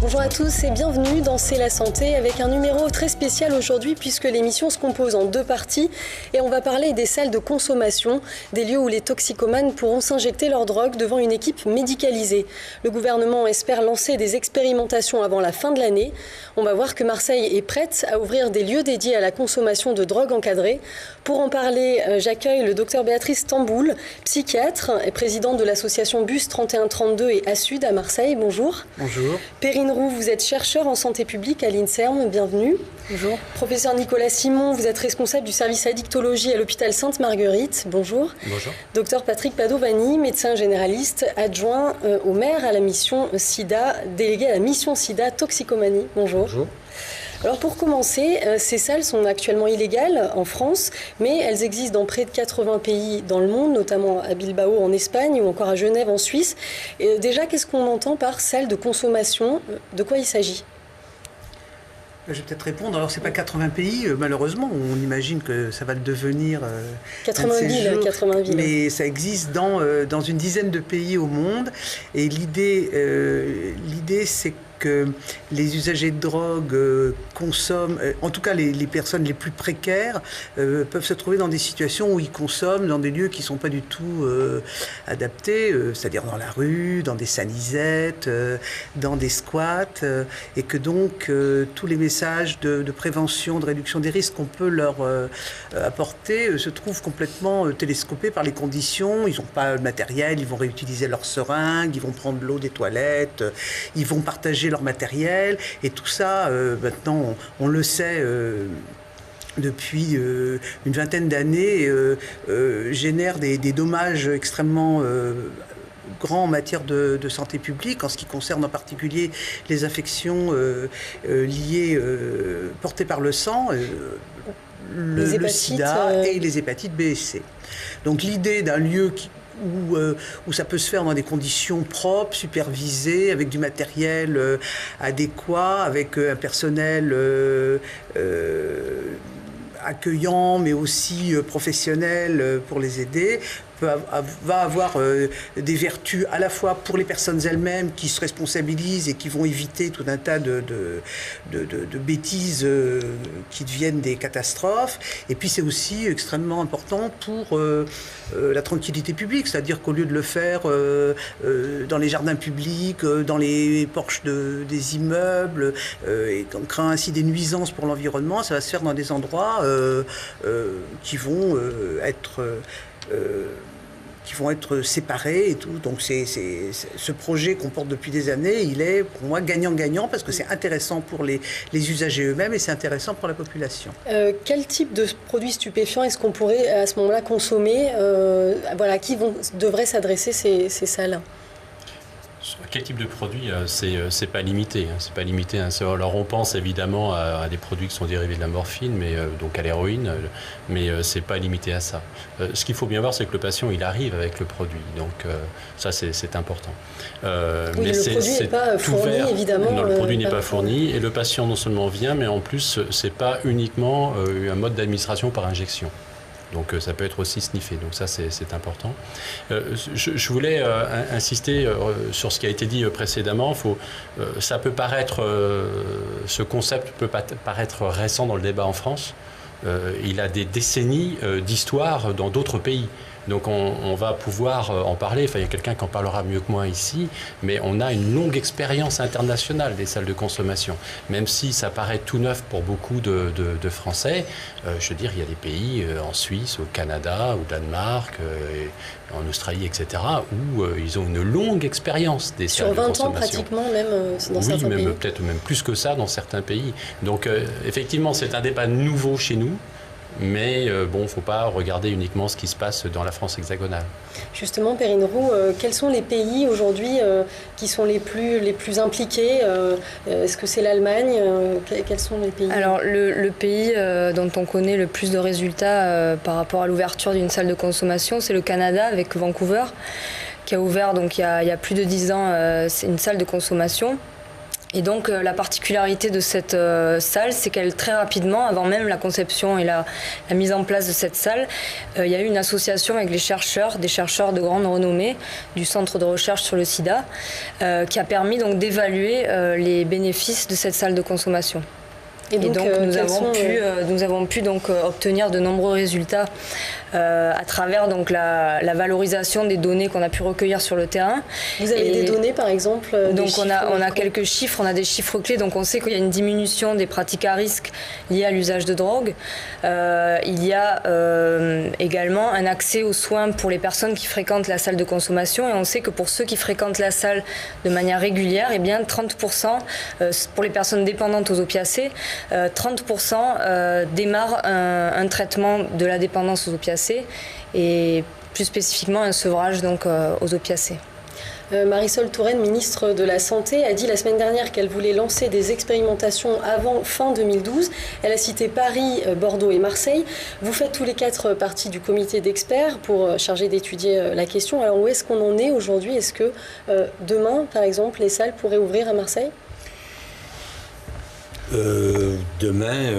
Bonjour à tous et bienvenue dans C'est la santé avec un numéro très spécial aujourd'hui puisque l'émission se compose en deux parties et on va parler des salles de consommation, des lieux où les toxicomanes pourront s'injecter leur drogue devant une équipe médicalisée. Le gouvernement espère lancer des expérimentations avant la fin de l'année. On va voir que Marseille est prête à ouvrir des lieux dédiés à la consommation de drogue encadrée. Pour en parler, j'accueille le docteur Béatrice Tamboul, psychiatre et présidente de l'association Bus 3132 et ASUD à Marseille. Bonjour. Bonjour. Perrine Roux, vous êtes chercheur en santé publique à l'INSERM, bienvenue. Bonjour. Professeur Nicolas Simon, vous êtes responsable du service addictologie à l'hôpital Sainte-Marguerite, bonjour. Bonjour. Docteur Patrick Padovani, médecin généraliste, adjoint au maire à la mission SIDA, délégué à la mission SIDA Toxicomanie, bonjour. Bonjour. Alors pour commencer, ces salles sont actuellement illégales en France, mais elles existent dans près de 80 pays dans le monde, notamment à Bilbao en Espagne ou encore à Genève en Suisse. Et déjà, qu'est-ce qu'on entend par salle de consommation? De quoi il s'agit? Je vais peut-être répondre. Alors, c'est pas 80 pays, malheureusement. On imagine que ça va le devenir. 80 villes. Mais ça existe dans une dizaine de pays au monde. Et l'idée c'est que les usagers de drogue consomment, en tout cas les personnes les plus précaires, peuvent se trouver dans des situations où ils consomment dans des lieux qui ne sont pas du tout adaptés, c'est-à-dire dans la rue, dans des sanisettes, dans des squats, et que donc tous les messages de prévention, de réduction des risques qu'on peut leur apporter se trouvent complètement télescopés par les conditions. Ils n'ont pas le matériel, ils vont réutiliser leurs seringues, ils vont prendre l'eau des toilettes, ils vont partager leur matériel, et tout ça, maintenant, on le sait depuis une vingtaine d'années, génère des dommages extrêmement grands en matière de santé publique, en ce qui concerne en particulier les infections liées, portées par le sang, le sida et les hépatites B et C. Donc l'idée d'un lieu où ça peut se faire dans des conditions propres, supervisées, avec du matériel adéquat, avec un personnel accueillant, mais aussi professionnel pour les aider, va avoir des vertus à la fois pour les personnes elles-mêmes qui se responsabilisent et qui vont éviter tout un tas de bêtises qui deviennent des catastrophes. Et puis c'est aussi extrêmement important pour la tranquillité publique, c'est-à-dire qu'au lieu de le faire dans les jardins publics, dans les porches des immeubles, et qu'on craint ainsi des nuisances pour l'environnement, ça va se faire dans des endroits qui vont être séparés et tout. Donc ce projet qu'on porte depuis des années, il est pour moi gagnant-gagnant parce que c'est intéressant pour les usagers eux-mêmes et c'est intéressant pour la population. Quel type de produits stupéfiants est-ce qu'on pourrait à ce moment-là consommer à qui devraient s'adresser ces salles? Quel type de produit? C'est pas limité. C'est pas limité. Alors on pense évidemment à des produits qui sont dérivés de la morphine, donc à l'héroïne, mais c'est pas limité à ça. Ce qu'il faut bien voir, c'est que le patient il arrive avec le produit, donc ça c'est important. Oui, mais le produit n'est pas fourni, évidemment. Non, le produit n'est pas fourni et le patient non seulement vient, mais en plus c'est pas uniquement un mode d'administration par injection. Donc ça peut être aussi sniffé, donc ça c'est important. Je voulais insister sur ce qui a été dit précédemment. Ça peut paraître, ce concept peut paraître récent dans le débat en France. Il a des décennies d'histoire dans d'autres pays. Donc on va pouvoir en parler, il y a quelqu'un qui en parlera mieux que moi ici, mais on a une longue expérience internationale des salles de consommation. Même si ça paraît tout neuf pour beaucoup de Français, je veux dire, il y a des pays en Suisse, au Canada, au Danemark, en Australie, etc., où ils ont une longue expérience des salles de consommation. Sur 20 ans pratiquement, même dans certains pays. Oui, peut-être même plus que ça dans certains pays. Donc effectivement, c'est un débat nouveau chez nous. Mais il ne faut pas regarder uniquement ce qui se passe dans la France hexagonale. Justement, Perrine Roux, quels sont les pays aujourd'hui qui sont les plus impliqués? Est-ce que c'est l'Allemagne? Quels sont les pays? Alors, le pays dont on connaît le plus de résultats par rapport à l'ouverture d'une salle de consommation, c'est le Canada, avec Vancouver, qui a ouvert donc, il y a plus de 10 ans une salle de consommation. Et donc la particularité de cette salle, c'est qu'elle très rapidement, avant même la conception et la mise en place de cette salle, il y a eu une association avec des chercheurs de grande renommée du Centre de recherche sur le sida, qui a permis donc d'évaluer les bénéfices de cette salle de consommation. Et donc nous avons pu donc obtenir de nombreux résultats à travers donc la valorisation des données qu'on a pu recueillir sur le terrain. Vous avez des données par exemple? Donc on a quelques chiffres, on a des chiffres clés. Donc on sait qu'il y a une diminution des pratiques à risque liées à l'usage de drogue. Il y a également un accès aux soins pour les personnes qui fréquentent la salle de consommation. Et on sait que pour ceux qui fréquentent la salle de manière régulière, eh bien 30% pour les personnes dépendantes aux opiacés, 30% démarrent un traitement de la dépendance aux opiacés et plus spécifiquement un sevrage donc, aux opiacés. Marisol Touraine, ministre de la Santé, a dit la semaine dernière qu'elle voulait lancer des expérimentations avant fin 2012. Elle a cité Paris, Bordeaux et Marseille. Vous faites tous les 4 partie du comité d'experts chargé d'étudier la question. Alors où est-ce qu'on en est aujourd'hui? Est-ce que demain, par exemple, les salles pourraient ouvrir à Marseille? Demain,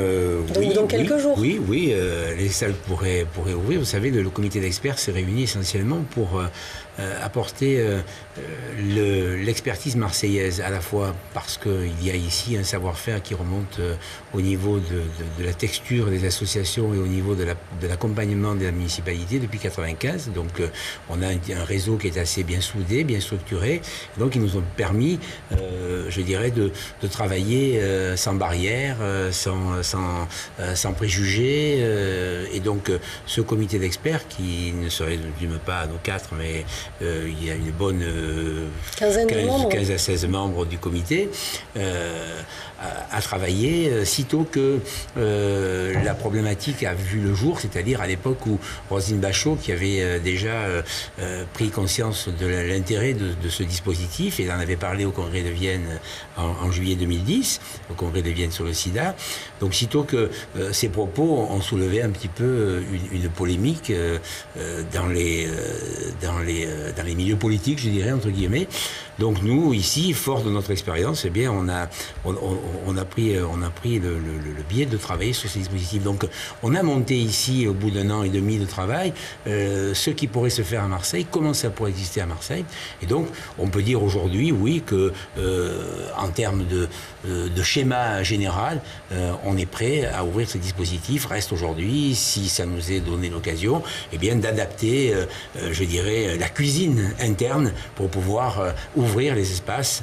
donc, dans quelques jours. Oui, les salles pourraient ouvrir. Vous savez, le comité d'experts s'est réuni essentiellement pour apporter l'expertise marseillaise, à la fois parce qu'il y a ici un savoir-faire qui remonte au niveau de la texture des associations et au niveau de l'accompagnement de la municipalité depuis 1995. Donc on a un réseau qui est assez bien soudé, bien structuré. Donc ils nous ont permis, je dirais, de travailler sans barrière, sans préjugés. Et donc ce comité d'experts qui ne se résume pas à nos 4, mais il y a une bonne 15 à 16 membres du comité, a travaillé sitôt que la problématique a vu le jour, c'est-à-dire à l'époque où Roselyne Bachot, qui avait déjà pris conscience de l'intérêt de ce dispositif, et elle en avait parlé au Congrès de Vienne en juillet 2010, au Congrès de Vienne sur le sida. Donc sitôt que ces propos ont soulevé un petit peu une polémique dans les milieux politiques, je dirais, entre guillemets. Donc nous, ici, fort de notre expérience, eh bien, on a pris le biais de travailler sur ces dispositifs. Donc on a monté ici, au bout d'1 an et demi de travail, ce qui pourrait se faire à Marseille, comment ça pourrait exister à Marseille. Et donc on peut dire aujourd'hui, oui, que en termes de schéma général, on est prêt à ouvrir ce dispositif. Reste aujourd'hui, si ça nous est donné l'occasion, eh bien d'adapter, je dirais, la cuisine interne pour pouvoir ouvrir les espaces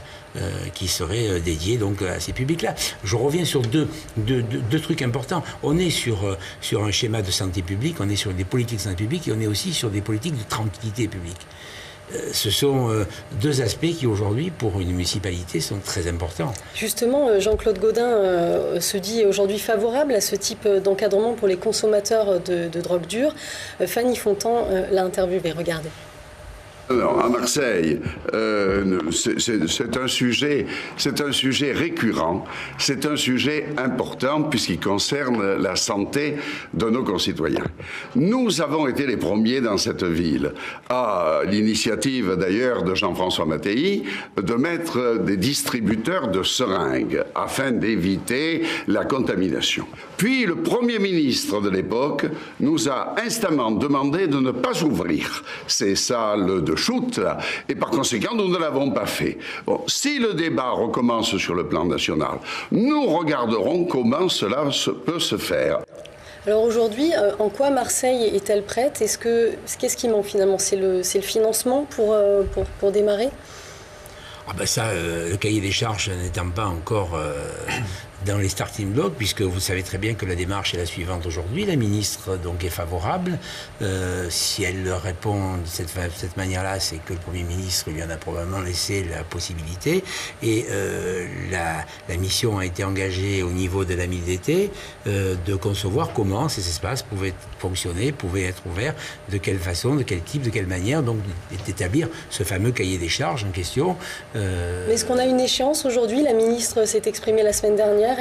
qui seraient dédiés donc à ces publics-là. Je reviens sur deux trucs importants. On est sur un schéma de santé publique, on est sur des politiques de santé publique et on est aussi sur des politiques de tranquillité publique. Ce sont deux aspects qui aujourd'hui, pour une municipalité, sont très importants. Justement, Jean-Claude Gaudin se dit aujourd'hui favorable à ce type d'encadrement pour les consommateurs de drogue dure. Fanny Fontan l'a interviewé. Regardez. À Marseille, c'est un sujet récurrent, c'est un sujet important puisqu'il concerne la santé de nos concitoyens. Nous avons été les premiers dans cette ville, à l'initiative d'ailleurs de Jean-François Mattei, de mettre des distributeurs de seringues afin d'éviter la contamination. Puis le Premier ministre de l'époque nous a instamment demandé de ne pas ouvrir ces salles de shoot, et par conséquent, nous ne l'avons pas fait. Bon, si le débat recommence sur le plan national, nous regarderons comment cela peut se faire. Alors aujourd'hui, en quoi Marseille est-elle prête? Qu'est-ce qui manque finalement? C'est le financement pour démarrer? Ah ben ça, le cahier des charges n'étant pas encore dans les starting blocks, puisque vous savez très bien que la démarche est la suivante aujourd'hui. La ministre donc est favorable. Si elle leur répond de cette manière-là, c'est que le Premier ministre lui en a probablement laissé la possibilité. Et la mission a été engagée au niveau de la MIDT de concevoir comment ces espaces pouvaient fonctionner, pouvaient être ouverts, de quelle façon, de quel type, de quelle manière, donc d'établir ce fameux cahier des charges en question. Mais est-ce qu'on a une échéance aujourd'hui? La ministre s'est exprimée la semaine dernière,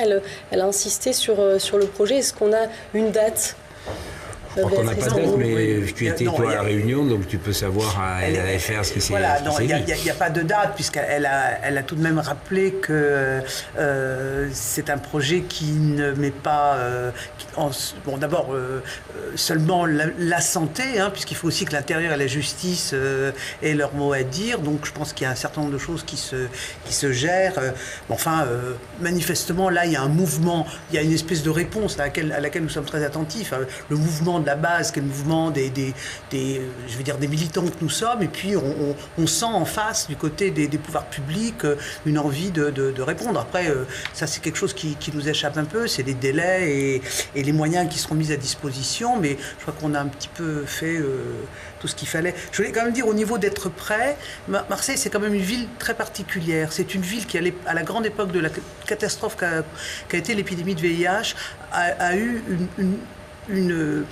elle a insisté sur le projet. Est-ce qu'on a une date? Je crois qu'on n'a pas de date, mais tu étais toi à la réunion, donc tu peux savoir à la FR ce qui s'est dit. Voilà, il n'y a pas de date, puisqu'elle a tout de même rappelé que c'est un projet qui ne met pas, bon d'abord seulement la santé, puisqu'il faut aussi que l'intérieur et la justice aient leur mot à dire, donc je pense qu'il y a un certain nombre de choses qui se gèrent. Enfin, manifestement, là, il y a un mouvement, il y a une espèce de réponse à laquelle nous sommes très attentifs. Le mouvement de la base, qui est le mouvement des militants que nous sommes, et puis on sent en face, du côté des pouvoirs publics, une envie de répondre. Après, ça, c'est quelque chose qui nous échappe un peu, c'est les délais et les moyens qui seront mis à disposition, mais je crois qu'on a un petit peu fait tout ce qu'il fallait. Je voulais quand même dire, au niveau d'être prêt, Marseille, c'est quand même une ville très particulière. C'est une ville qui, à la grande époque de la catastrophe qu'a été l'épidémie de VIH, a eu une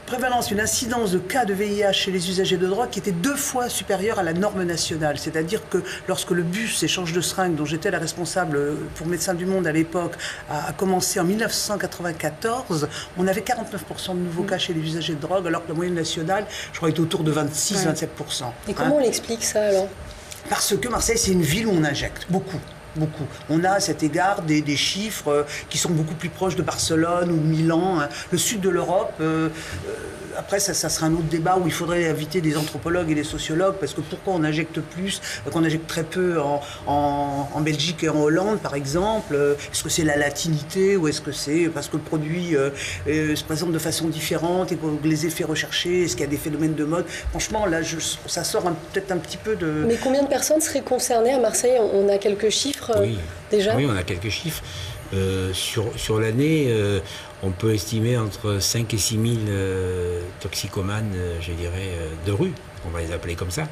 prévalence, une incidence de cas de VIH chez les usagers de drogue qui était 2 fois supérieure à la norme nationale. C'est-à-dire que lorsque le bus échange de seringues, dont j'étais la responsable pour Médecins du Monde à l'époque, a commencé en 1994, on avait 49% de nouveaux cas chez les usagers de drogue, alors que la moyenne nationale, je crois, était autour de 26-27%. Et comment on l'explique ça alors ? Parce que Marseille, c'est une ville où on injecte beaucoup. On a à cet égard des chiffres qui sont beaucoup plus proches de Barcelone ou de Milan. Le sud de l'Europe, après ça sera un autre débat où il faudrait inviter des anthropologues et des sociologues, parce que pourquoi on injecte plus, qu'on injecte très peu en Belgique et en Hollande par exemple? Est-ce que c'est la latinité ou est-ce que c'est parce que le produit se présente de façon différente et que les effets recherchés, est-ce qu'il y a des phénomènes de mode? Franchement là ça sort peut-être un petit peu de... Mais combien de personnes seraient concernées à Marseille? On a quelques chiffres déjà? Oui, on a quelques chiffres. Sur l'année, on peut estimer entre 5 et 6 000 toxicomanes, je dirais, de rue, on va les appeler comme ça,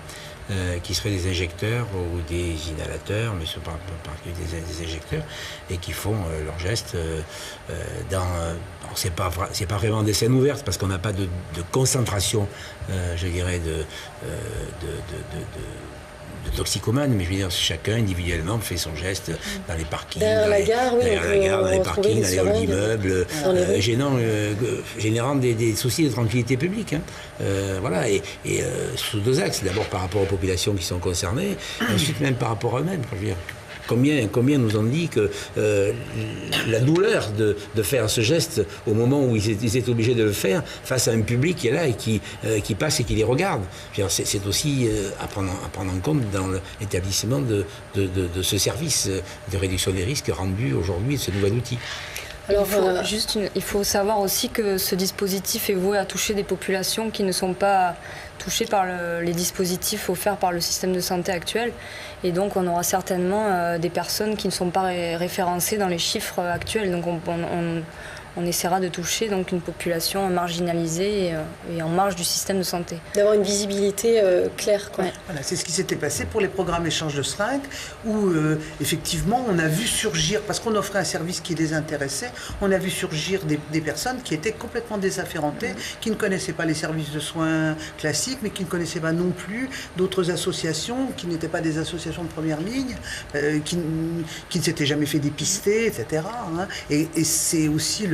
qui seraient des injecteurs ou des inhalateurs, mais ce ne sont pas des injecteurs, et qui font leurs gestes dans... C'est pas vraiment des scènes ouvertes, parce qu'on n'a pas de concentration, je dirais, de toxicomanes, mais je veux dire, chacun individuellement fait son geste dans les parkings, derrière la gare, dans les parkings, dans les halls d'immeubles, générant des soucis de tranquillité publique. Voilà, et sous 2 axes. D'abord par rapport aux populations qui sont concernées, et ensuite même par rapport à eux-mêmes. Je veux dire, combien nous ont dit que la douleur de faire ce geste au moment où ils étaient obligés de le faire face à un public qui est là et qui passe et qui les regarde. C'est aussi à prendre en compte dans l'établissement de ce service de réduction des risques rendu aujourd'hui de ce nouvel outil. Alors, il faut savoir aussi que ce dispositif est voué à toucher des populations qui ne sont pas touchées par les dispositifs offerts par le système de santé actuel. Et donc, on aura certainement des personnes qui ne sont pas référencées dans les chiffres actuels. Donc, on essaiera de toucher donc une population marginalisée et en marge du système de santé. D'avoir une visibilité claire, quoi. Ouais. Voilà, c'est ce qui s'était passé pour les programmes échange de seringues, où effectivement on a vu surgir, parce qu'on offrait un service qui les intéressait, on a vu surgir des personnes qui étaient complètement désafférentées, qui ne connaissaient pas les services de soins classiques, mais qui ne connaissaient pas non plus d'autres associations, qui n'étaient pas des associations de première ligne, qui ne s'étaient jamais fait dépister, etc. Et c'est aussi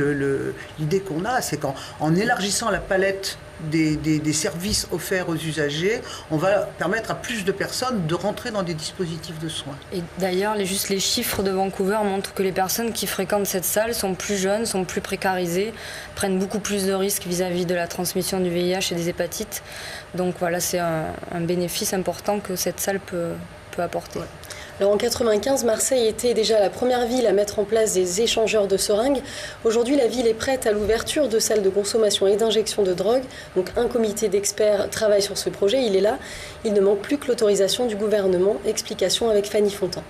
l'idée qu'on a, c'est qu'en élargissant la palette des services offerts aux usagers, on va permettre à plus de personnes de rentrer dans des dispositifs de soins. Et d'ailleurs, les chiffres de Vancouver montrent que les personnes qui fréquentent cette salle sont plus jeunes, sont plus précarisées, prennent beaucoup plus de risques vis-à-vis de la transmission du VIH et des hépatites. Donc voilà, c'est un bénéfice important que cette salle peut apporter. Ouais. Alors en 1995, Marseille était déjà la première ville à mettre en place des échangeurs de seringues. Aujourd'hui, la ville est prête à l'ouverture de salles de consommation et d'injection de drogue. Donc un comité d'experts travaille sur ce projet, il est là. Il ne manque plus que l'autorisation du gouvernement. Explication avec Fanny Fontaine.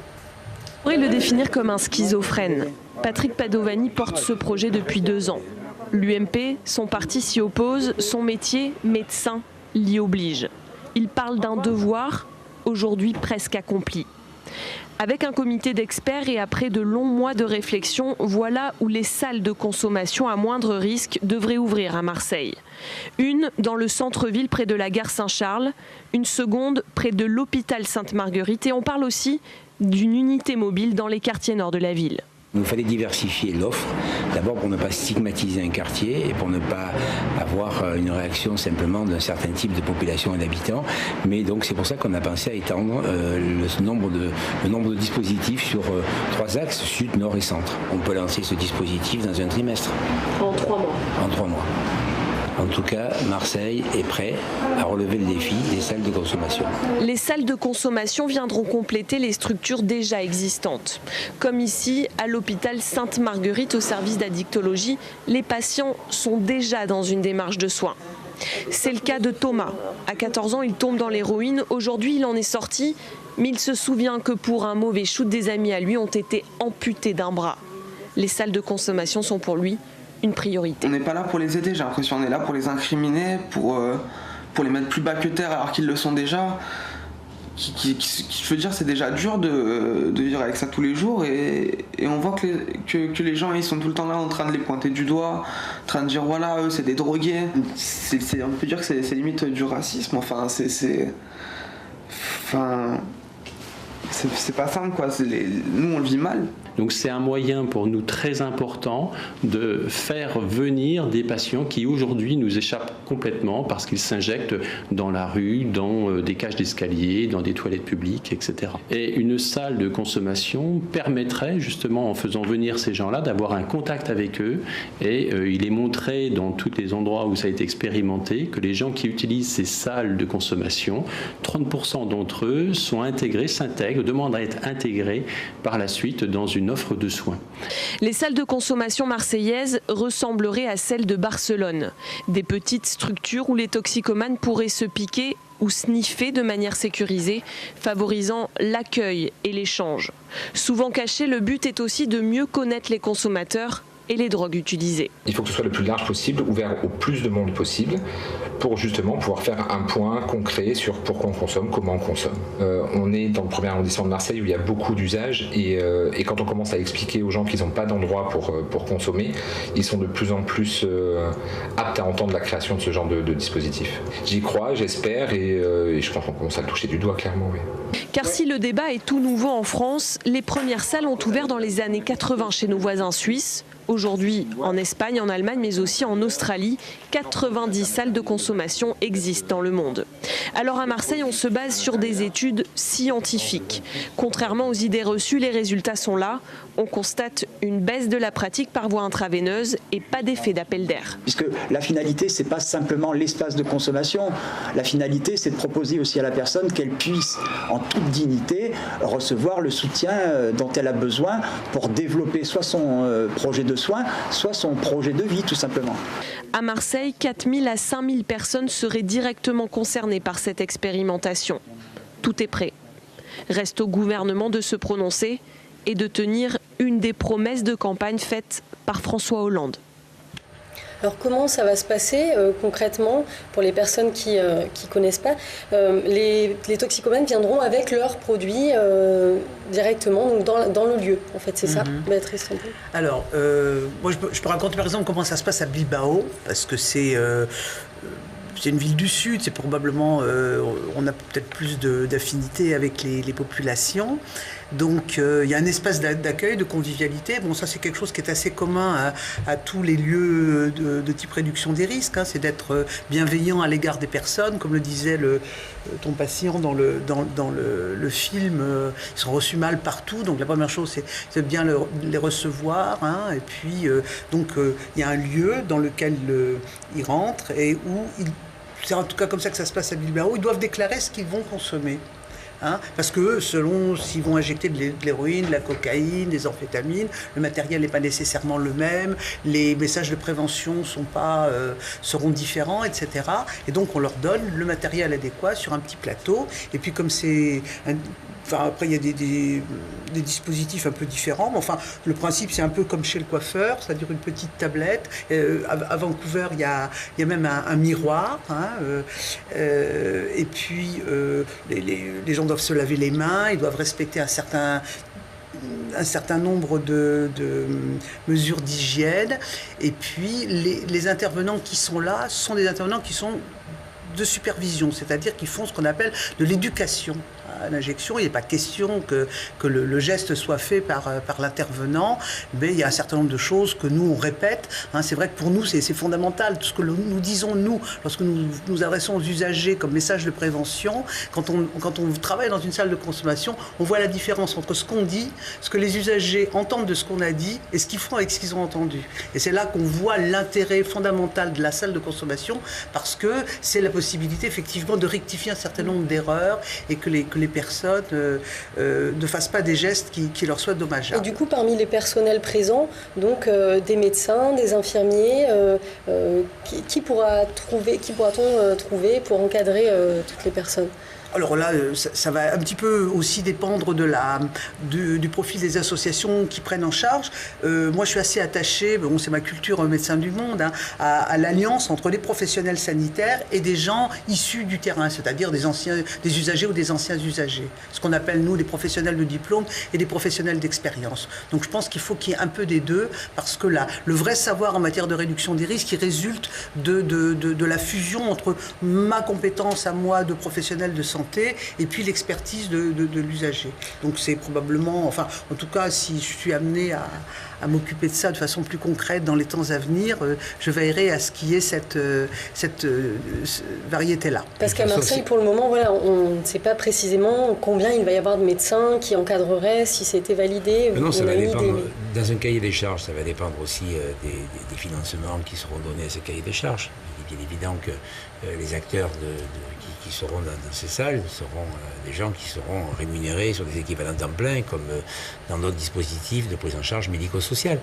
On pourrait le définir comme un schizophrène. Patrick Padovani porte ce projet depuis 2 ans. L'UMP, son parti s'y oppose, son métier, médecin, l'y oblige. Il parle d'un devoir, aujourd'hui presque accompli. Avec un comité d'experts et après de longs mois de réflexion, voilà où les salles de consommation à moindre risque devraient ouvrir à Marseille. Une dans le centre-ville près de la gare Saint-Charles, une seconde près de l'hôpital Sainte-Marguerite et on parle aussi d'une unité mobile dans les quartiers nord de la ville. Il fallait diversifier l'offre, d'abord pour ne pas stigmatiser un quartier et pour ne pas avoir une réaction simplement d'un certain type de population et d'habitants. Mais donc c'est pour ça qu'on a pensé à étendre le nombre de dispositifs sur 3 axes, sud, nord et centre. On peut lancer ce dispositif dans un trimestre. En 3 mois. En 3 mois. En tout cas, Marseille est prêt à relever le défi des salles de consommation. Les salles de consommation viendront compléter les structures déjà existantes. Comme ici, à l'hôpital Sainte-Marguerite au service d'addictologie, les patients sont déjà dans une démarche de soins. C'est le cas de Thomas. À 14 ans, il tombe dans l'héroïne. Aujourd'hui, il en est sorti, mais il se souvient que pour un mauvais shoot, des amis à lui ont été amputés d'un bras. Les salles de consommation sont pour lui une priorité. On n'est pas là pour les aider, j'ai l'impression. On est là pour les incriminer, pour les mettre plus bas que terre alors qu'ils le sont déjà. Je veux dire, c'est déjà dur de vivre avec ça tous les jours et on voit que les gens ils sont tout le temps là en train de les pointer du doigt, en train de dire voilà, eux c'est des drogués. On peut dire que c'est limite du racisme. Enfin, c'est pas simple quoi. Nous on le vit mal. Donc c'est un moyen pour nous très important de faire venir des patients qui aujourd'hui nous échappent complètement parce qu'ils s'injectent dans la rue, dans des cages d'escalier, dans des toilettes publiques, etc. Et une salle de consommation permettrait justement en faisant venir ces gens-là d'avoir un contact avec eux et il est montré dans tous les endroits où ça a été expérimenté que les gens qui utilisent ces salles de consommation, 30% d'entre eux sont intégrés, s'intègrent, demandent à être intégrés par la suite dans une offre de soins. Les salles de consommation marseillaises ressembleraient à celles de Barcelone. Des petites structures où les toxicomanes pourraient se piquer ou sniffer de manière sécurisée, favorisant l'accueil et l'échange. Souvent caché, le but est aussi de mieux connaître les consommateurs et les drogues utilisées. Il faut que ce soit le plus large possible, ouvert au plus de monde possible, pour justement pouvoir faire un point concret sur pourquoi on consomme, comment on consomme. On est dans le 1er arrondissement de Marseille où il y a beaucoup d'usages et quand on commence à expliquer aux gens qu'ils n'ont pas d'endroit pour consommer, ils sont de plus en plus aptes à entendre la création de ce genre de dispositif. J'y crois, j'espère et je pense qu'on commence à le toucher du doigt clairement. Oui. Car si le débat est tout nouveau en France, les premières salles ont ouvert dans les années 80 chez nos voisins suisses. Aujourd'hui, en Espagne, en Allemagne, mais aussi en Australie, 90 salles de consommation existent dans le monde. Alors à Marseille, on se base sur des études scientifiques. Contrairement aux idées reçues, les résultats sont là. On constate une baisse de la pratique par voie intraveineuse et pas d'effet d'appel d'air. Puisque la finalité, c'est pas simplement l'espace de consommation. La finalité, c'est de proposer aussi à la personne qu'elle puisse, en toute dignité, recevoir le soutien dont elle a besoin pour développer soit son projet de soins, soit son projet de vie, tout simplement. À Marseille, 4 000 à 5 000 personnes seraient directement concernées par cette expérimentation. Tout est prêt. Reste au gouvernement de se prononcer et de tenir une des promesses de campagne faites par François Hollande. Alors comment ça va se passer concrètement pour les personnes qui ne connaissent pas les toxicomanes viendront avec leurs produits directement donc dans le lieu, en fait, c'est ça, Béatrice Rampeau. Alors, moi je peux raconter par exemple comment ça se passe à Bilbao, parce que c'est une ville du Sud, c'est probablement, on a peut-être plus d'affinité avec les populations. Donc il y a un espace d'accueil, de convivialité. Bon, ça c'est quelque chose qui est assez commun à tous les lieux de type réduction des risques, hein. C'est d'être bienveillant à l'égard des personnes, comme le disait ton patient dans le film. Ils sont reçus mal partout, donc la première chose c'est de bien les recevoir, hein. Et puis donc il y a un lieu dans lequel ils rentrent et où c'est en tout cas comme ça que ça se passe à Bilbao, ils doivent déclarer ce qu'ils vont consommer. Hein, parce que selon s'ils vont injecter de l'héroïne, de la cocaïne, des amphétamines, le matériel n'est pas nécessairement le même, les messages de prévention seront différents, etc. Et donc on leur donne le matériel adéquat sur un petit plateau. Et puis comme c'est... après, il y a des dispositifs un peu différents. Mais enfin, le principe, c'est un peu comme chez le coiffeur, c'est-à-dire une petite tablette. À Vancouver, il y a même un miroir. Hein, et puis, les gens doivent se laver les mains, ils doivent respecter un certain nombre de mesures d'hygiène. Et puis, les intervenants qui sont là sont des intervenants qui sont de supervision, c'est-à-dire qui font ce qu'on appelle de l'éducation. l'injection. Il n'est pas question que le geste soit fait par l'intervenant, mais il y a un certain nombre de choses que nous, on répète. C'est vrai que pour nous, c'est fondamental. Tout ce que nous disons, nous, lorsque nous nous adressons aux usagers comme message de prévention, quand on travaille dans une salle de consommation, on voit la différence entre ce qu'on dit, ce que les usagers entendent de ce qu'on a dit et ce qu'ils font avec ce qu'ils ont entendu. Et c'est là qu'on voit l'intérêt fondamental de la salle de consommation, parce que c'est la possibilité effectivement de rectifier un certain nombre d'erreurs et que les personnes ne fassent pas des gestes qui leur soient dommageables. Et du coup, parmi les personnels présents, donc des médecins, des infirmiers, qui pourra-t-on trouver pour encadrer toutes les personnes ? Alors là, ça va un petit peu aussi dépendre du profil des associations qui prennent en charge. Moi, je suis assez attaché, c'est ma culture médecin du monde, à l'alliance entre les professionnels sanitaires et des gens issus du terrain, c'est-à-dire des usagers ou des anciens usagers. Ce qu'on appelle, nous, des professionnels de diplôme et des professionnels d'expérience. Donc je pense qu'il faut qu'il y ait un peu des deux, parce que là, le vrai savoir en matière de réduction des risques, il résulte de la fusion entre ma compétence à moi de professionnel de santé et puis l'expertise de l'usager. Donc c'est probablement, en tout cas, si je suis amené à m'occuper de ça de façon plus concrète dans les temps à venir, je veillerai à ce qu'il y ait cette variété-là. Parce qu'à Marseille, pour le moment, on ne sait pas précisément combien il va y avoir de médecins qui encadreraient, si c'était validé. Non, ça va dépendre. Dans un cahier des charges, ça va dépendre aussi des financements qui seront donnés à ce cahier des charges. Il est bien évident que les acteurs qui seront dans ces salles seront des gens qui seront rémunérés sur des équivalents temps plein, comme dans d'autres dispositifs de prise en charge médico-sociale.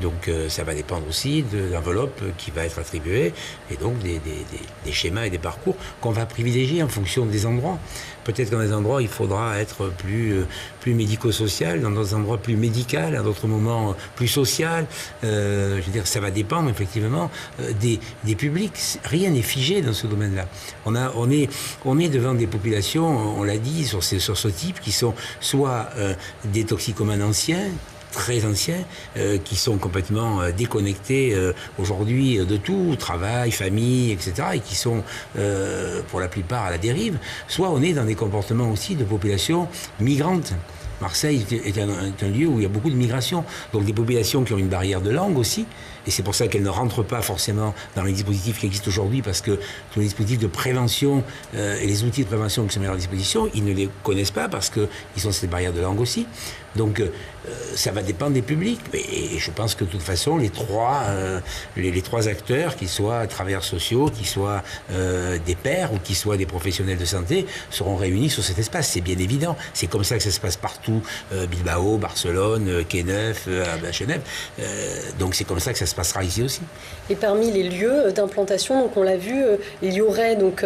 Donc ça va dépendre aussi de l'enveloppe qui va être attribuée et donc des schémas et des parcours qu'on va privilégier en fonction des endroits. Peut-être qu'à des endroits, il faudra être plus médico-social, dans d'autres endroits plus médical, à d'autres moments plus social. Je veux dire, ça va dépendre effectivement des publics. Rien n'est figé dans ce domaine-là. On est devant des populations, on l'a dit, sur ce type, qui sont soit des toxicomanes anciens, très anciens, qui sont complètement déconnectés aujourd'hui de tout, travail, famille, etc., et qui sont pour la plupart à la dérive, soit on est dans des comportements aussi de populations migrantes. Marseille est un lieu où il y a beaucoup de migration, donc des populations qui ont une barrière de langue aussi, et c'est pour ça qu'elles ne rentrent pas forcément dans les dispositifs qui existent aujourd'hui, parce que tous les dispositifs de prévention et les outils de prévention qui sont mis à leur disposition, ils ne les connaissent pas parce qu'ils ont cette barrière de langue aussi. Donc ça va dépendre des publics, et je pense que de toute façon les trois acteurs, qu'ils soient travailleurs sociaux, qu'ils soient des pairs ou qu'ils soient des professionnels de santé, seront réunis sur cet espace, c'est bien évident. C'est comme ça que ça se passe partout, Bilbao, Barcelone, Quai-Neuf, Genève, donc c'est comme ça que ça se passera ici aussi. Et parmi les lieux d'implantation, donc on l'a vu, il y aurait donc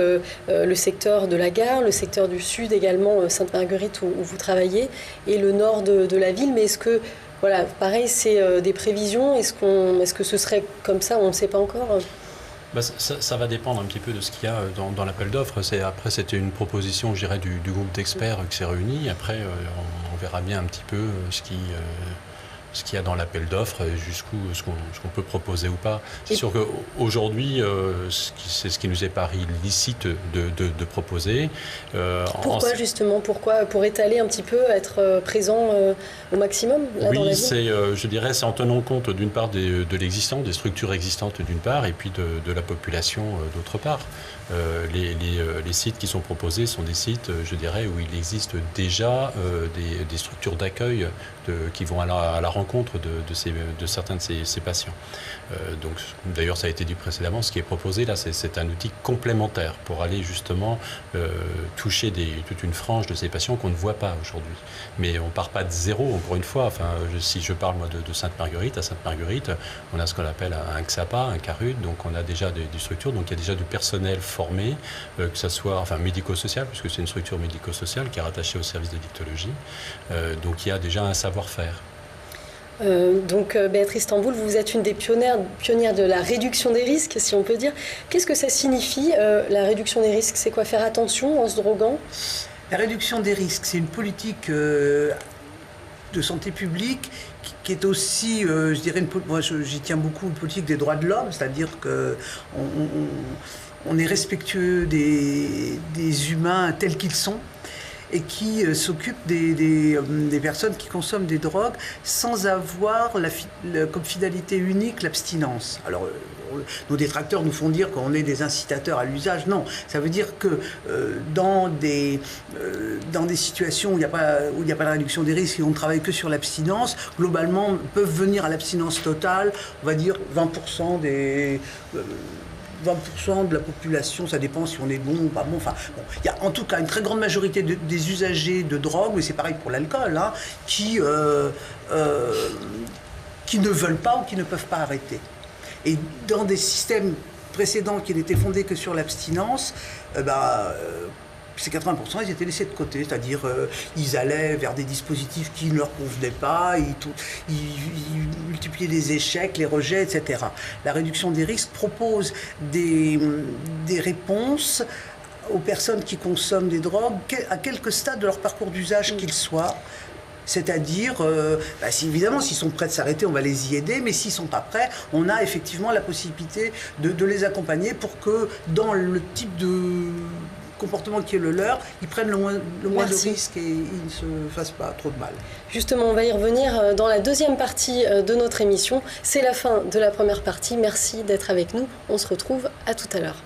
le secteur de la gare, le secteur du sud également, Sainte-Marguerite où vous travaillez, et le nord de la ville. Mais est-ce que, voilà, pareil, c'est des prévisions, est-ce que ce serait comme ça, on ne sait pas encore? Ça va dépendre un petit peu de ce qu'il y a dans l'appel d'offres. Après, c'était une proposition, je dirais, du groupe d'experts qui s'est réuni. Après, on verra bien un petit peu ce qu'il y a dans l'appel d'offres, jusqu'où ce qu'on peut proposer ou pas. C'est sûr qu'aujourd'hui, c'est ce qui nous est paru licite de proposer. Pourquoi justement? Pourquoi? Pour étaler un petit peu, être présent au maximum là, dans la ville? Je dirais, c'est en tenant compte d'une part de l'existant, des structures existantes d'une part, et puis de la population d'autre part. Les sites qui sont proposés sont des sites, je dirais, où il existe déjà des structures d'accueil qui vont à la rencontre de certains de ces patients. Donc, d'ailleurs, ça a été dit précédemment, ce qui est proposé là, c'est un outil complémentaire pour aller justement toucher toute une frange de ces patients qu'on ne voit pas aujourd'hui. Mais on ne part pas de zéro, encore une fois. Enfin, si je parle moi de Sainte-Marguerite, à Sainte-Marguerite, on a ce qu'on appelle un XAPA, un CARUD, donc on a déjà des structures, donc il y a déjà du personnel formé, que ce soit médico-social, puisque c'est une structure médico-sociale qui est rattachée au service de dictologie. Donc il y a déjà un savoir-faire. Donc Béatrice Tamboul, vous êtes une des pionnières de la réduction des risques, si on peut dire. Qu'est-ce que ça signifie, la réduction des risques? C'est quoi, faire attention en se droguant? La réduction des risques, c'est une politique de santé publique qui est aussi, je dirais, moi j'y tiens beaucoup, une politique des droits de l'homme, c'est-à-dire qu'on est respectueux des humains tels qu'ils sont. et qui s'occupe des personnes qui consomment des drogues sans avoir comme finalité unique l'abstinence. Alors, nos détracteurs nous font dire qu'on est des incitateurs à l'usage. Non, ça veut dire que dans des situations où il n'y a pas de réduction des risques et on ne travaille que sur l'abstinence, globalement, peuvent venir à l'abstinence totale, on va dire 20% de la population, ça dépend si on est bon ou pas bon. Enfin, bon, il y a en tout cas une très grande majorité des usagers de drogue, mais c'est pareil pour l'alcool, hein, qui ne veulent pas ou qui ne peuvent pas arrêter. Et dans des systèmes précédents qui n'étaient fondés que sur l'abstinence, ces 80%, ils étaient laissés de côté, c'est-à-dire ils allaient vers des dispositifs qui ne leur convenaient pas, ils multipliaient les échecs, les rejets, etc. La réduction des risques propose des réponses aux personnes qui consomment des drogues, à quelque stade de leur parcours d'usage qu'ils soient. C'est-à-dire, évidemment, s'ils sont prêts de s'arrêter, on va les y aider, mais s'ils ne sont pas prêts, on a effectivement la possibilité de les accompagner pour que, dans le type de comportement qui est le leur, ils prennent le moins de risques et ils ne se fassent pas trop de mal. Justement, on va y revenir dans la deuxième partie de notre émission. C'est la fin de la première partie. Merci d'être avec nous. On se retrouve à tout à l'heure.